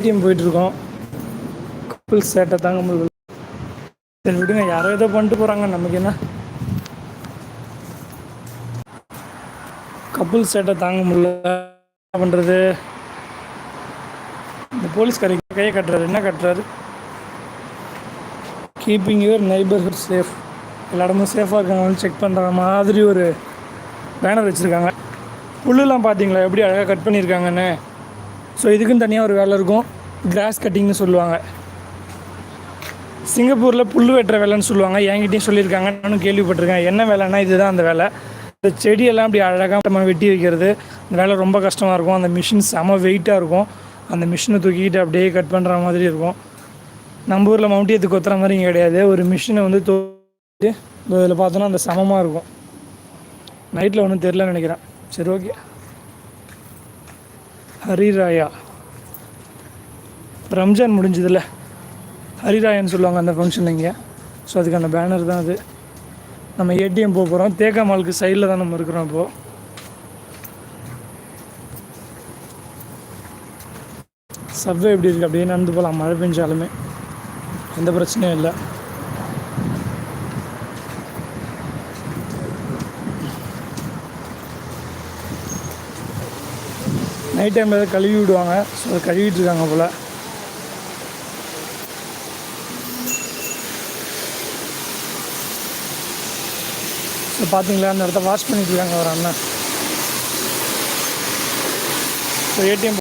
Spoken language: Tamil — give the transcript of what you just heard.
ஏடிஎம் போயிட்டுருக்கோம். கப்புள் சேட்டை தாங்க முடியல. சரி விடுங்க, யாரோ ஏதோ பண்ணிட்டு போகிறாங்க, நமக்கு என்ன. கப்புள் சேட்டை தாங்க முடியல, என்ன பண்ணுறது. இந்த போலீஸ்கார கையை கட்டுறாரு, என்ன கட்டுறாரு? Keeping your neighbourhood safe. எல்லா இடமும் சேஃபாக இருக்காங்கன்னு செக் பண்ணுற மாதிரி ஒரு பேனர் வச்சுருக்காங்க. புல்லுலாம் பார்த்தீங்களா எப்படி அழகாக கட் பண்ணியிருக்காங்கன்னு. ஸோ இதுக்குன்னு தனியாக ஒரு வேலை இருக்கும், கிராஸ் கட்டிங்னு சொல்லுவாங்க. சிங்கப்பூரில் புல் வெட்டுற வேலைன்னு சொல்லுவாங்க. என்கிட்டையும் சொல்லியிருக்காங்க, நானும் கேள்விப்பட்டிருக்கேன். என்ன வேலைன்னா இதுதான் அந்த வேலை. இந்த செடியெல்லாம் அப்படி அழகாக நம்ம வெட்டி வைக்கிறது. இந்த வேலை ரொம்ப கஷ்டமாக இருக்கும். அந்த மிஷின் செம வெயிட்டாக இருக்கும். அந்த மிஷினை தூக்கிக்கிட்டு அப்படியே கட் பண்ணுற மாதிரி இருக்கும். நம்ம ஊரில் மவுண்டியத்து கொத்துற மாதிரி இங்கே கிடையாது. ஒரு மிஷினை வந்து தூக்கிட்டு இதில் பார்த்தோன்னா அந்த சமமாக இருக்கும். நைட்டில் ஒன்றும் தெரிலன்னு நினைக்கிறேன். சரி, ஓகே. ஹரிராயா, ரம்ஜான் முடிஞ்சதில்ல, ஹரிராயான்னு சொல்லுவாங்க அந்த ஃபங்க்ஷன் இங்கே. ஸோ அதுக்கான பேனர் தான் அது. நம்ம ஏடிஎம் போக போகிறோம். தேக்கா மாலுக்கு சைடில் தான் நம்ம இருக்கிறோம். இப்போது சப்வே எப்படி இருக்குது, அப்படியே நடந்து போகலாம். மழை பெஞ்சாலுமே எந்த பிரச்சனையும் இல்லை. நைட் டைமில் எதாவது கழுவி விடுவாங்க. ஸோ அதை கழுவிட்டு இருக்காங்க போல். ஸோ பார்த்தீங்களா, அந்த இடத்த வாஷ் பண்ணிட்டு இருக்காங்க ஒரு அண்ணன். So ATM